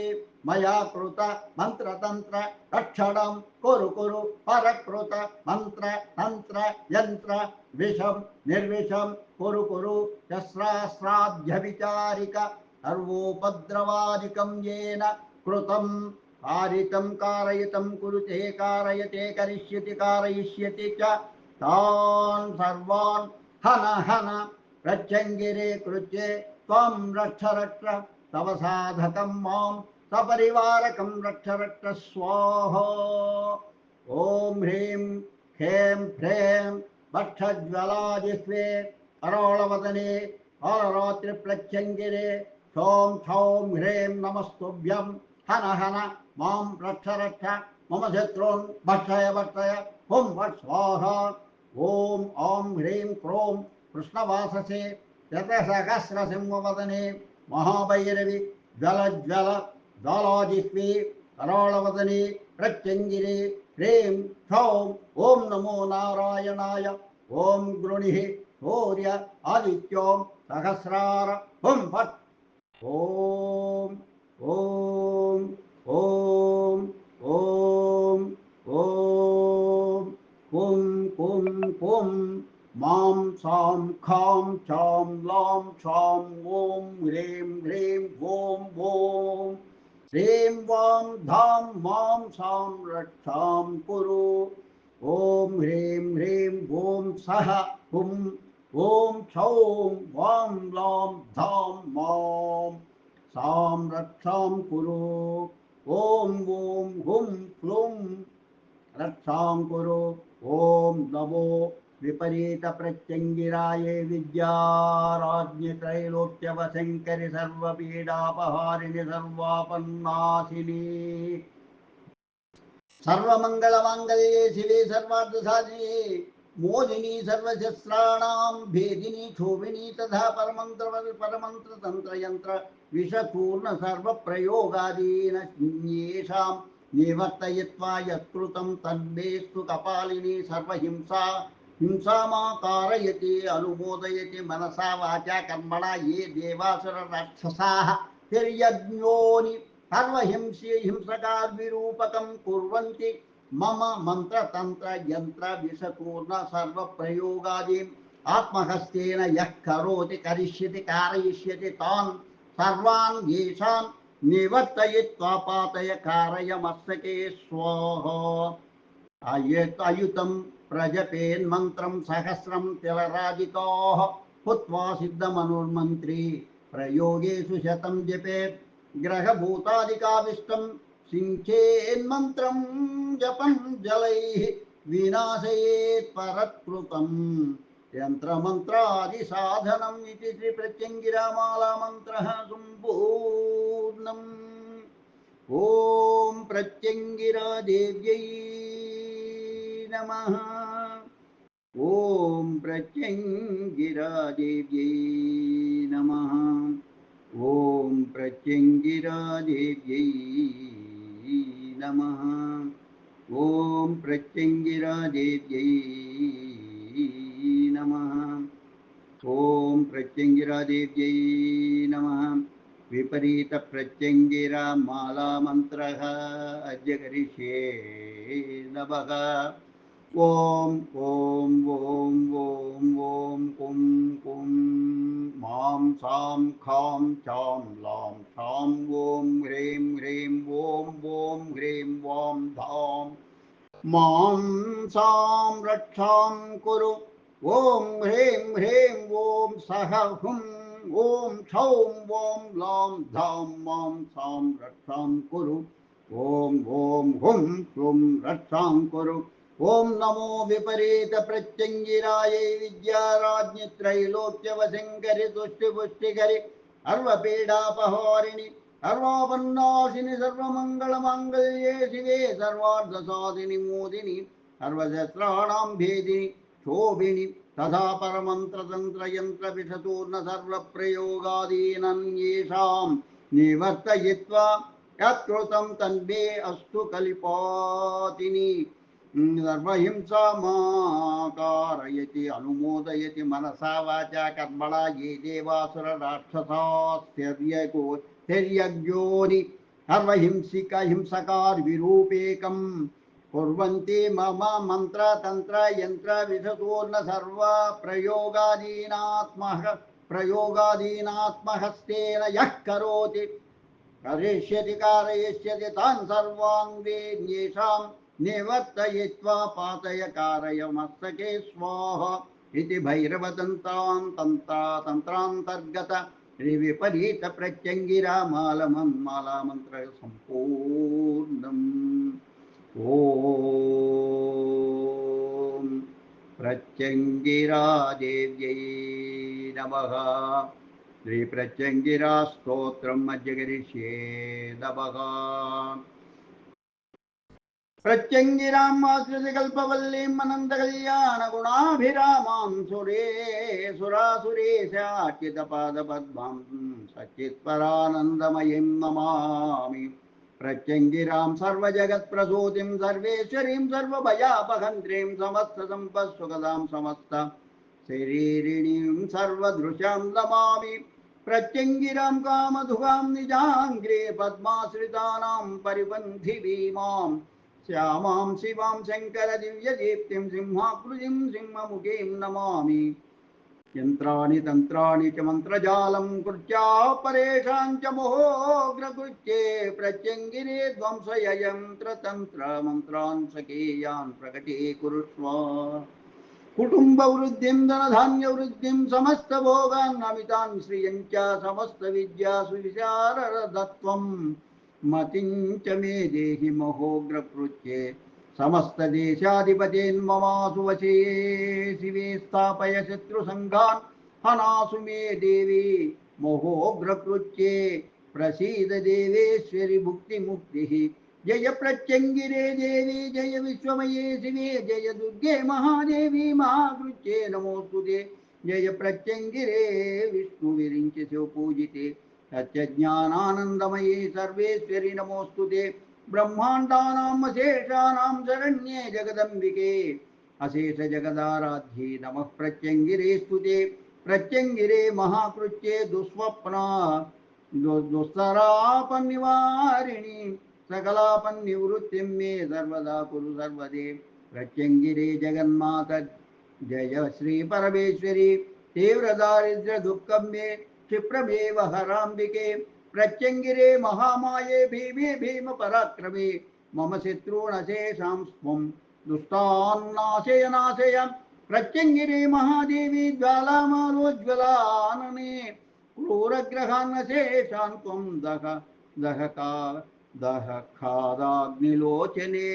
मया कृत मंत्रतंत्र रक्षणं कुरु कुरु परकृत मंत्र तंत्र यंत्र विषम निर्विषम कुरु कुरु शस्त्रास्त्राध्यभिचारिक सर्वोपद्रवादिकं येन कृतं कारितं कारयितं कुरुते कारयते करिष्यति कारयिष्यति च तान् सर्वान् हन हन प्रत्यंगिरे कृत्ये त्वं रक्ष रक्ष तव साधकं मां सपरिवारकं रक्ष रक्ष स्वाहा ओम ह्रीं खें ह्रें भक्षज्वलाजिह्वे करोळवदने अरात्रिप्रत्यंगिरे क्षौं क्षौं ह्रीं नमस्तुभ्यं हन हन मां रक्ष रक्ष मम शत्रून् भक्षय भक्षय हुं फट् स्वाहा ओम ओं ह्रीं क्रों कृष्णवाससे शतसहस्रसिंहवदने महाभैरवि ज्वल ज्वल ज्वालाजिह्वे कराळवदने प्रत्यंगिरे ह्रीं क्षौं ओम नमो नारायणाय ओम गृणिः सूर्य आदित्यों सहस्रार हुं फट् ओम ओम ओम ओम ओम कुं कुं कुं मां सां खां चां लां छां ॐ ह्रीं ह्रीं ॐ ॐ ह्रीं वां धां मां सां रक्षां कुरु ॐ ह्रीं ह्रीं ॐ सः हुं ॐ क्षौं वां लां धां मां सां रक्षां कुरु ॐ ॐ हुं क्लुं रक्षां कुरु ॐ नमो विपरीत प्रत्यंगिराय विद्याराज्ञि त्रैलोक्यवशङ्करि सर्वपीडापहारिणि सर्वापन्नाशिनी सर्वमंगलमांगल्ये शिवे सर्वार्थसाधिके मोदिनी सर्वशस्त्राणां भेदिनी क्षोभिनी तथा परमंत्र तंत्र यंत्र विषपूर्ण सर्वप्रयोगादीन येषां निवर्तयित्वा यत्कृतं तन्मेस्तु कपालिनी सर्वहिंसा हिंसामा कारयति अनुमोदयति मनसा वाचा कर्मणा ये देवासुर राक्षसाः तिर्यज्ञोनि सर्वहिंसे हिंसकाद्विरूपकं कुर्वन्ति मम मंत्र तंत्र यंत्र विषपूर्ण सर्व प्रयोगादि आत्महस्तेन यः करोति करिष्यति कारयिष्यति तान् सर्वान् येषान् निवर्तयित्वा पातय कारय मस्तके स्वाहा अयुतं प्रजपेन्मन्त्रं सहस्रं तिलराजितोः हुत्वा सिद्धमनुर्मन्त्री प्रयोगेषु शतं जपेत् ग्रहभूतादिकाविष्टं सिञ्चेन्मन्त्रं जपं जलैः विनाशयेत् परत्कृतं यन्त्रमन्त्रादिसाधनम् इति श्रीप्रत्यङ्गिरामालामन्त्रः सम्पूर्णम्। ओम प्रत्यंगिरा देव्यै नमः। ओम प्रत्यंगिरा देव्यै नमः। ओम प्रत्यंगिरा देव्यै नमः। ओम प्रत्यंगिरा देव्यै नमः। ओम प्रत्यंगिरा देव्यै नमः। विपरीत प्रत्यंगिरा माला मंत्रः अद्य करिष्ये नमः। ओम ओम ओम ओम ओम कुम कुम मां सां खां चां लां शां ओम ह्रीं ह्रीं ओम ओम ह्रीं वां धां मां सां रक्षां कुरु ओम ह्रीं ह्रीं ओम सह हुं ओम क्षौं ओम लां धां मां सां रक्षां कुरु ओम ओम हुं क्लुं रक्षां कुरु। ओम नमो विपरीत प्रत्यंगिराय विद्याराज्ञि त्रैलोक्यवशंकरि तुष्टिपुष्टिकरि सर्वपीडापहारिणि सर्वापन्नाशिनि सर्वमङ्गलमाङ्गल्ये शिवे सर्वार्थसाधिनि मोदिनि सर्वशस्त्राणां भेदिनि शोभिनि तथा परमन्त्रतन्त्रयन्त्रविषतूर्ण सर्वप्रयोगादीनं येषां निवर्तयित्वा यत्कृतं तन्मे अस्तु कलिपातिनि सर्वहिंसामाकारयति अनुमोदयति मनसा वाचा कर्मणा ये देवासुरराक्षसास्त्यर्यज्ञोनि सर्वहिंसिक हिंसकार विरूपेकं कुर्वन्ति मम मंत्र तंत्र यंत्र विषतूर्ण सर्व प्रयोगादीनात्महस्तेन यः करोति करिष्यति कारयिष्यति तान् सर्वान् वेद्येषां निवर्तयित्वा पातय कारय मस्तके स्वाहा इति भैरवतन्त्रान्तर्गत श्रीविपरीत प्रत्यङ्गिरा मालामन्त्र सम्पूर्णम्। ओम प्रत्यङ्गिरा देव्यै नमः। श्री प्रत्यङ्गिरा स्तोत्रम् अद्य करिष्ये नमः। प्रत्यङ्गिराम् आश्रितकल्पवल्लीम् अनन्तकल्याणगुणाभिरामां सुरासुरेशाच्युतपादपद्मां सच्चित्परानन्दमयीं नमामि। प्रत्यङ्गिरां सर्वजगत्प्रसूतिं सर्वेश्वरीं सर्वभयापहन्त्रीं समस्तसम्पत्सुखदां समस्त शरीरिणीं सर्वदृशां नमामि। प्रत्यङ्गिरां कामधुगां निजाङ्ग्रे पद्माश्रितानां परिपन्थि भीमां श्यामां शिवां शङ्करदिव्यदीप्तिं सिंहाकृतिं सिंहमुखीं नमामि। यन्त्राणि तन्त्राणि च मन्त्रजालं कृत्या परेषां च मोहोग्रकृत्ये प्रत्यङ्गिरे ध्वंसय यन्त्रतन्त्रमन्त्रान् सखेयान् प्रकटीकुरुष्व। कुटुम्बवृद्धिं धनधान्यवृद्धिं समस्तभोगान् अमितान् श्रियं च समस्तविद्यासु विशारदत्वं मतिं च मे देहि महोग्रकृत्ये समस्तदेशाधिपतेन्ममासु वशे शिवे स्थापय शत्रुसङ्घान् हनासु मे देवी मोहोग्रकृत्ये प्रसीद देवेश्वरि भुक्तिमुक्तिः। जय प्रत्यङ्गिरे देवी जय विश्वमये शिवे जय दुर्गे महादेवी महाकृत्ये नमोस्तुते। जय प्रत्यङ्गिरे विष्णुविरिञ्चि शिवपूजिते सत्यज्ञानानन्दमये सर्वेश्वरि नमोस्तुते। ब्रह्माण्डानाम् अशेषाणां शरण्ये जगदम्बिके अशेष जगदाराध्ये नमः प्रत्यङ्गिरे स्तुते। प्रत्यङ्गिरे महाकृत्ये दुःस्वप्ना दुस्तरापनिवारिणि सकलापन्निवृत्तिं मे सर्वदा कुरु सर्वदे। प्रत्यङ्गिरे जगन्मात जय श्री परमेश्वरी। तीव्रदारिद्र्य दुःखं मे क्षिप्रमेव हराम्बिके। प्रत्यङ्गिरे महामाये भीमे भीम पराक्रमे। मम शत्रूनशेषां स्वं दुष्टान्नाशय नाशय। प्रत्यङ्गिरे महादेवी ज्वालामालोज्ज्वलानने। क्रूरग्रहान्नशेषान् त्वं दहखादाग्निलोचने।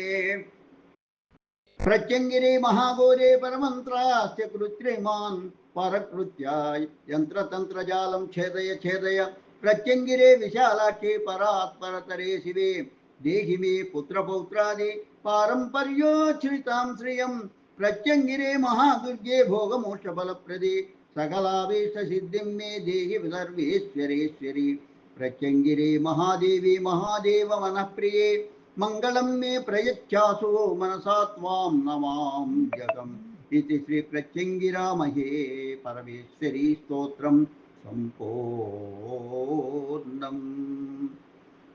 प्रत्यङ्गिरे महाघोरे परमन्त्रास्य कृत्रिमान् परकृत्याय यन्त्रतन्त्रजालं छेदय छेदय। प्रत्यङ्गिरे विशालाक्षे परात्परतरे शिवे देहि मे पुत्रपौत्रादि पारम्पर्योच्छ्रितां श्रियं। प्रत्यङ्गिरे महादुर्गे भोगमोक्षफलप्रदे सकलाभीष्टसिद्धिं मे देहि सर्वेश्वरेश्वरी। प्रत्यङ्गिरे महादेवी महादेव मनःप्रिये मंगलम मे प्रयच्छासु मनसा त्वां नमाम्यहम्। इति श्री प्रत्यङ्गिरामहे परमेश्वरी स्तोत्रं सम्पूर्णम्।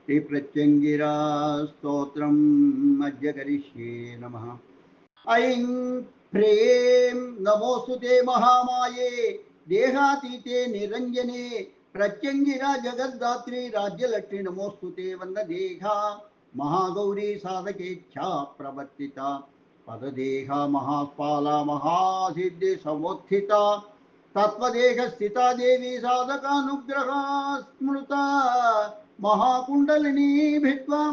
श्री प्रत्यङ्गिरा स्तोत्रम् अद्य करिष्ये नमः। ऐं ह्रीं नमोस्तुते महामाये देहातीते निरञ्जने। प्रत्यङ्गिरा जगद्धात्री राज्यलक्ष्मी नमोस्तुते वन्ददेहा। महागौरी साधकेच्छा प्रवर्तिता पददेहा महापाला महासिद्धि समुत्थिता। तत्वदेह स्थिता देवी साधकानुग्रहा स्मृता। महाकुण्डलिनी भित्वा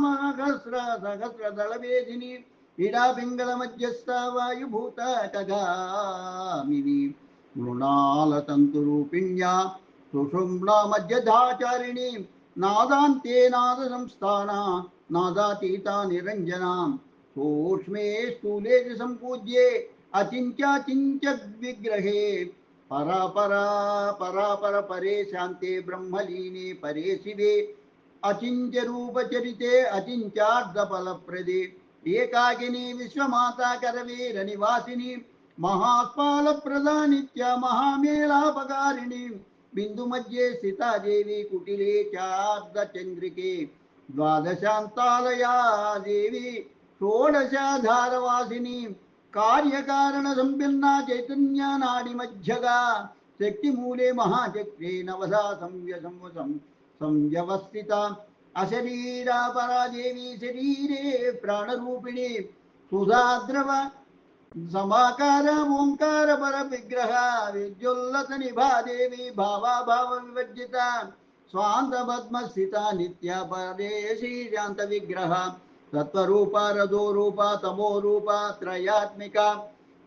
सहस्रदलवेदिनी इडा पिंगल मध्यस्थ वायुभूत कगामिनी। मृणालतन्तुरूपिण्या सुषुम्ना मध्यधाचारिणी। नादान्ते नाद संस्थाना नादातीता निरंजना। सूक्ष्मे स्थूले संपूज्ये अचिंत्याचिंत्य विग्रहे। परापर परे शान्ते ब्रह्मलीने परे शिवे। अचिंत्य रूप चरिते अचिंत्यार्ध फलप्रदे। एकाकिनी विश्वमाता करवीर निवासिनी। महास्पाल प्रदा नित्य महामेलापकारिणी। बिंदु मध्ये स्थिता देवी कुटिले चार्धचंद्रिके। द्वादशान्तालया देवी षोडशाधारवासिनी। कार्यकारण संपन्ना चैतन्य नाडी मध्यगा। शक्तिमूले महाचक्रे नवधा संव्यवस्थिता। अशरीरा परा देवी शरीरे प्राणरूपिणी। सुधाद्रव समाकार ओंकार पर विग्रह। विद्युल्लत निभा देवी भावा भाव विवर्जिता। स्वांत पद्म स्थिता नित्या परेशी शांत विग्रह। तत्वरूपा रजो रूपा तमो रूपा त्रयात्मिका।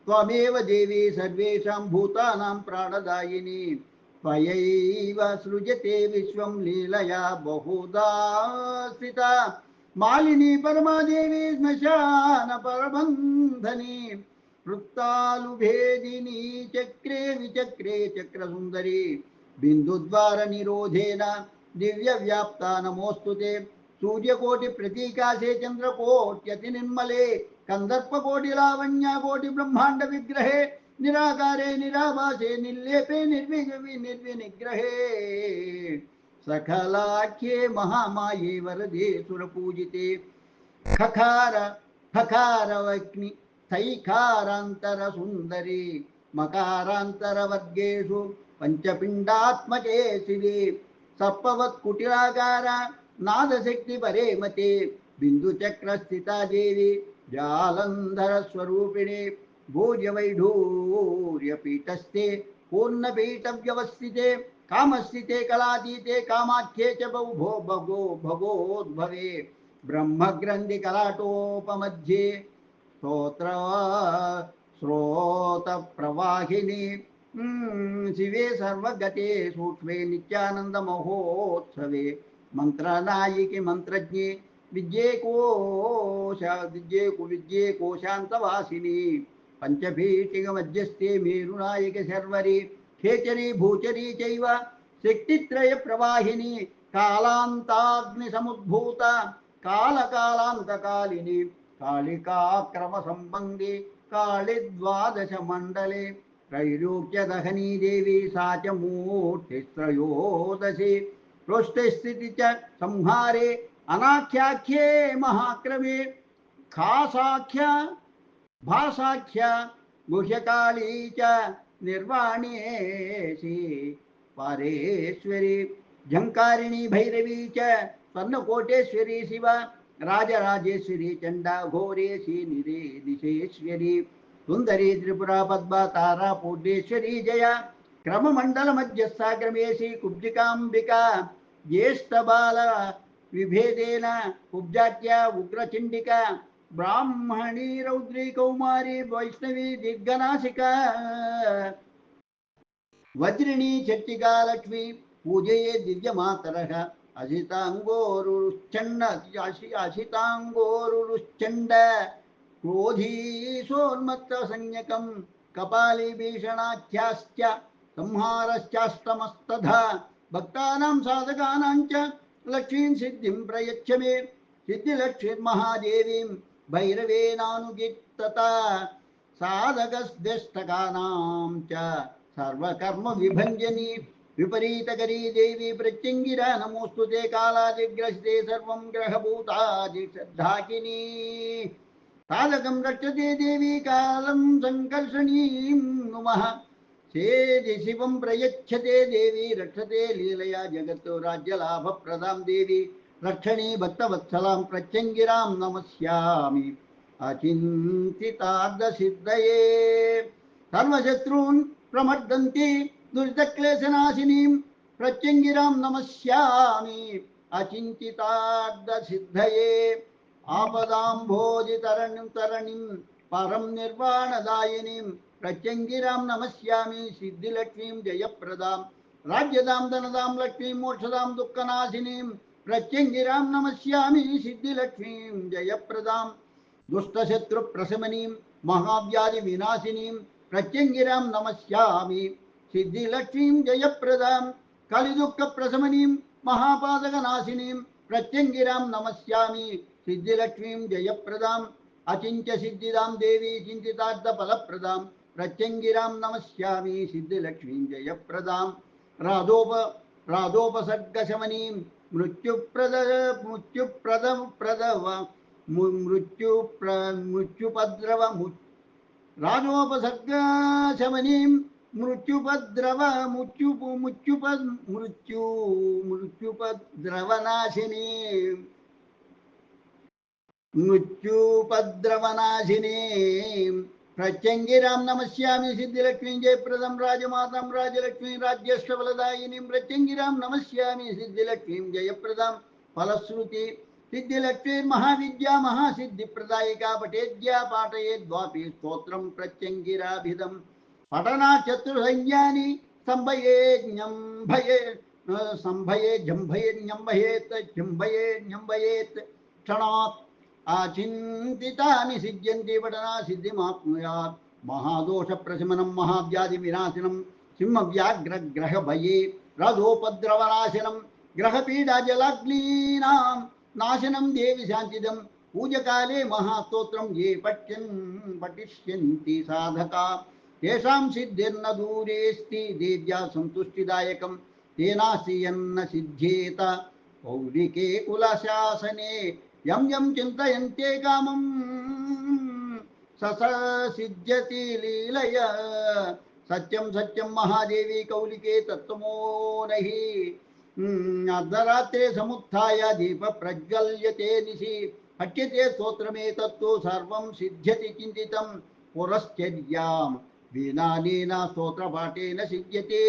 त्वमेव देवी सर्वेषां भूतानां प्राणदायिनी। त्वयैव सृजते विश्वं लीलया बहुधा स्थिता। मालिनी परमा देवी श्मशान परबंधनी। वृत्तालुभेदिनी चक्रे विचक्रे चक्रसुन्दरी। बिन्दुद्वार निरोधेन दिव्य व्याप्ता नमोस्तुते। सूर्यकोटि प्रतीकाशे चंद्रकोट्यति निर्मले। कंदर्पकोटि लावण्यकोटि ब्रह्मांड विग्रहे। निराकारे निराभासे निर्लेपे निर्विनिग्रहे। सकलाख्ये महामाये वरदे सुरपूजिते। खखार खखारवग्नि थैखारांतर सुंदरी। मकारांतर वर्गेषु पंचपिंडात्मके शिवे। सप्पवत् कुटिलाकार नादशक्ति परे मते। बिंदुचक्र स्थिता देवी जालंधर स्वरूपिणे। भूर्यवैढूर्यपीठस्थे पूर्णपीठ व्यवस्थिते। कामस्थिते कलातीते कामाख्ये च भगोद्भवे। ब्रह्मग्रंथि कलाटोपमध्ये स्तोत्र स्रोत प्रवाहिनी। शिवे सर्वगते सूक्ष्मे नित्यानंद महोत्सवे। मंत्रनायिके मंत्रज्ञे विद्ये कोशांतवासिनी। पंचभीतिक मध्यस्थे मेरुनायक शर्वरी। खेचरी भूचरी चैव शक्तित्रय प्रवाहिनी। कालांताग्नि समुद्भूता कालकालांतकालिनी। कालिका क्रम संबंधी काली द्वादश मंडले। त्रैलोक्य दहनी देवी सा च मूर्तिस्त्रयोदशी। रोष्ठे स्थिति च संहारे अनाख्याख्ये महाक्रमे खासाख्य भासाख्य गुह्यकाली च निर्वाणेशी पारेश्वरी झंकारिणी भैरवी च स्वर्णकोटेश्वरी शिव राजराजेश्वरी चंडा घोरेशी निशेश्वरी सुंदरी त्रिपुरा पद्मा तारा पूर्णेश्वरी जया क्रममंडल मध्यस्थाग्रमेशी कुब्जिकांबिका ज्येष्ठ बाल विभेदेन कुब्जाट्या उग्रचिंडिका ब्राह्मणी रौद्री कौमारी वैष्णवी दीर्घनाशिका वज्रिणी चट्टिका लक्ष्मी पूजये दिव्यमातरः अशितांगोरुश्चंड क्रोधी सोन्मत्त संज्ञकं कपाली भीषणाख्याश्च संहारश्चाष्टमस्तधा भक्तानां साधकानां च लक्ष्मीं सिद्धिं प्रयच्छ मे सिद्धिलक्ष्मीर्महादेवीं भैरवेनानुकीर्तता साधकस्देष्टकानां च सर्वकर्म विभञ्जनी विपरीतकरी देवी प्रत्यंगिरा नमोस्तुते कालादिग्रस्ते सर्वं ग्रहभूतादिश्रद्धाकिनी साधकं रक्षते देवी कालं संकर्षणीं नुमः सेदि शिवं प्रयच्छते देवी रक्षते लीलया जगतो राज्यलाभप्रदां देवी रक्षणी भक्तवत्सलां प्रत्यंगिरां नमस्यामि अचिन्तितार्थसिद्धये सर्वशत्रून् प्रमर्दन्ति दुरितक्लेशनाशिनीं प्रत्यंगिरां नमस्यामि अचिन्तितार्थसिद्धये आपदाम्भोजितरणिं तरणिं परं निर्वाणदायिनीं प्रत्यंगिरां नमस्यामि सिद्धिलक्ष्मीं जयप्रदां राज्यदां धनदां लक्ष्मीं मोक्षदां दुःखनाशिनीं प्रत्यंगिरां नमस्यामि सिद्धिलक्ष्मीं जयप्रदां दुष्टशत्रुप्रशमनीं महाव्याधिविनाशिनीं प्रत्यंगिरां नमस्यामि सिद्धिलक्ष्मीं जयप्रदां कलिदुःखप्रशमनीं महापादकनाशिनीं प्रत्यंगिरां नमस्यामि सिद्धिलक्ष्मीं जयप्रदां अचिन्त्य सिद्धिदां देवी चिन्तितार्थफलप्रदां प्रत्यंगिरां नमस्यामि सिद्धिलक्ष्मीं जयप्रदां राधोपसर्गशमनीं मृत्युपद्रव राजोपसर्गशमनीं मृत्युपद्रवनाशिनीं प्रत्यंगिरां नमस्यामि सिद्धिलक्ष्मीं जयप्रदं राजमातां राजलक्ष्मीं राज्यश्रफलदायिनीं प्रत्यंगिरां नमस्यामि सिद्धिलक्ष्मीं जयप्रदां फलश्रुति सिद्धिलक्ष्मीर्महाविद्या महासिद्धिप्रदायिका पठेद्या पाठयेद्वापि स्तोत्रं प्रत्यंगिराभिधं पठना चतुर्संज्ञानि संभयेत् क्षणात् आचिन्तितानि सिद्ध्यन्ति पठना सिद्धिमाप्नुयात् महादोषप्रशमनं महाव्याधिविनाशनं सिंहव्याघ्रग्रहभये रथोपद्रवनाशनं ग्रहपीडाजलाग्नीनां नाशनं देवि शान्तिदं पूजकाले महास्तोत्रं ये पठिष्यन्ति साधका तेषां सिद्धिर्न दूरेऽस्ति देव्या सन्तुष्टिदायकं तेनास्ति यन्न सिद्ध्येत पौरिके कुलशासने यं यं चिन्तयन्ते कामं सिद्ध्यति लीलया सत्यं सत्यं महादेवी कौलिके तत्त्वमो नहि अर्धरात्रे समुत्थाय दीप प्रज्वल्यते निशि पठ्यते स्तोत्रमेतत्तु सर्वं सिद्ध्यति चिन्तितं पुरश्चर्यां विनानेन स्तोत्रपाठेन सिद्ध्यते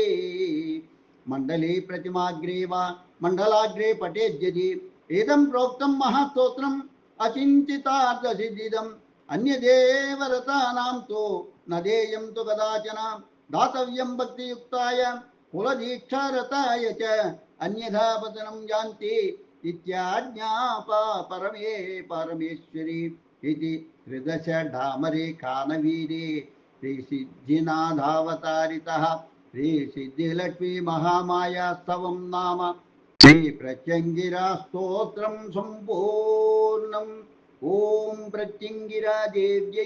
मंडले प्रतिमाग्रे वा मंडलाग्रे पठेद्यदि एदं प्रोक्तं महास्तोत्रम् अचिन्तितार्थसिद्धिदम् अन्यदेवरतानां तु न देयं तु कदाचन दातव्यं भक्तियुक्ताय कुलदीक्षारताय च अन्यथा पतनं यान्ति इत्याज्ञापा परमेश्वरी इति त्रिदश डामरे कानवीरे श्रीसिद्धिनाथावतारितः श्रीसिद्धिलक्ष्मी महामाया स्तवं नाम श्री प्रत्यंगिरा स्तोत्रं संपूर्णम् ओम प्रत्यंगिरा देव्यै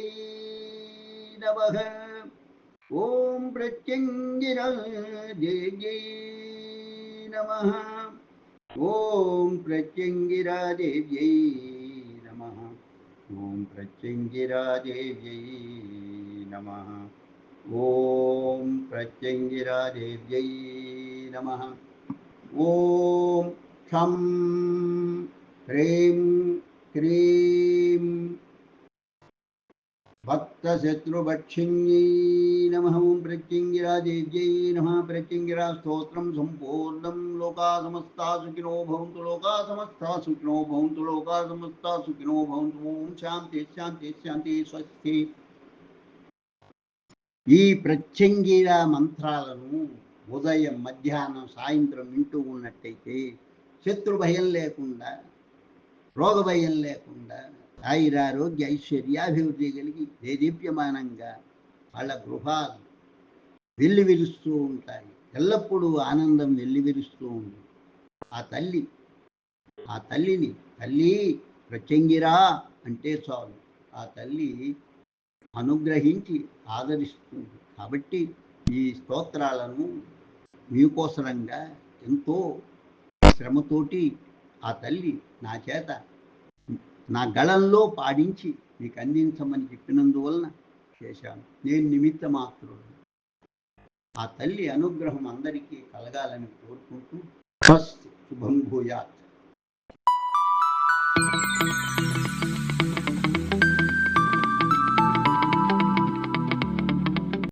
नमः। ओम प्रत्यंगिरा देव्यै नमः। ఓం ప్రత్యంగిరాదేవ్యై నమః. ఓం ప్రత్యంగిరాదేవ్యై నమః. ఓం ప్రత్యంగిరాదేవ్యై నమః. ఓం క్షం హ్రీం క్రీం భక్తశత్రుభక్షిణ్యై నమః. ఓం ప్రత్యంగిరాదేవ్యై నమః. ప్రత్యంగిరా స్తోత్రం సంపూర్ణం. లోకా సమస్తా సుఖినో భవంతు. లోకా సమస్తా సుఖినో భవంతు. లోకా సమస్తా సుఖినో భవంతు. ఓం శాంతి శాంతి శాంతి. స్వస్తి. ఈ ప్రత్యంగిరా మంత్రాలను ఉదయం మధ్యాహ్నం సాయంత్రం వింటూ ఉన్నట్టయితే శత్రు భయం లేకుండా, రోగ భయం లేకుండా, ఆయురారోగ్య ఐశ్వర్యాభివృద్ధి కలిగి దేదీప్యమానంగా వాళ్ళ గృహాలు వెల్లివిరుస్తూ ఉంటాయి. ఎల్లప్పుడూ ఆనందం వెల్లివిరుస్తూ ఉంది. ఆ తల్లిని తల్లి ప్రత్యంగిరా అంటే చాలు, ఆ తల్లి అనుగ్రహించి ఆదరిస్తుంది. కాబట్టి ఈ స్తోత్రాలను మీకోసరంగా ఎంతో శ్రమతోటి ఆ తల్లి నా చేత నా గళంలో పాడించి మీకు అందించమని చెప్పినందువలన చేశాను. నేను నిమిత్త మాత్రుడు. ఆ తల్లి అనుగ్రహం అందరికీ కలగాలని కోరుకుంటూ స్వస్తి. శుభం భూయాత్.